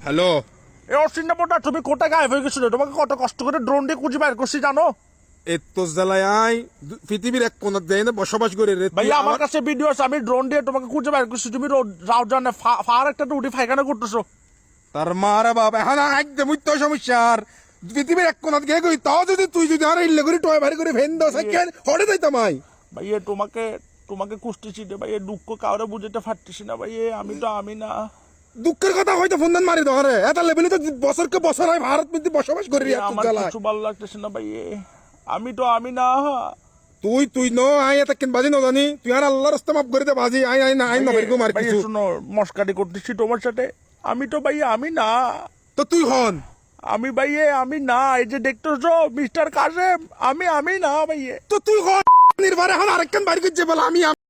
Hello, এ অশ্বিনাপটা তুমি কোথায় গায়েব হয়ে গেছিল? তোমাকে কত কষ্ট করে ড্রোন দিয়ে খুঁজে বের করছি জানো? এত জেলায় আই পৃথিবীর এক কোনাত যাই না বসবাস করে রে। ভাই আমার কাছে ভিডিও আছে, আমি ড্রোন দিয়ে তোমাকে খুঁজে বের করছি। তুমি রাও জানে ফার একটা উঠি ফাইখানা করতেছো। তার মারা বাপ এখন একদম তো সমস্যার পৃথিবীর এক কোনাত গিয়ে কই তাও যদি তুই যদি আর ইল্লে করে টয় ভারী করে ফেন দাও সেকেন্ড হড়ে যাইতাম আই। ভাই তোমাকে তোমাকে কুষ্টিছি রে ভাই, দুঃখ কাউরে বুঝাতে পারতেছি না ভাই। আমি তো আমি না। দুঃখের কথা হয়তো ফোন দান মারি ধরে এত লেভেলে তো বছরকে বছর হয় ভারত মধ্যে বসবাস করি এত আমার জ্বালায়। কিছু ভালো লাগতেছে না ভাই। আমি তো আমি না। তুই তুই নো আই এত কেন বাজি ন জানি তুই আর আল্লাহর রাস্তা মাফ করে দে বাজি আই আই না আই না ভাই মার ভাই কিছু শুনো, মস্কারি করতেছি তোমার সাথে। আমি তো ভাই আমি না। তো তুই হন আমি ভাই আমি না। এই যে দেখতেছো মিস্টার কাসেম, আমি না ভাই। তো তুই হন নির্ভর এখন আরেকখান বাড়ি করছে বলে আমি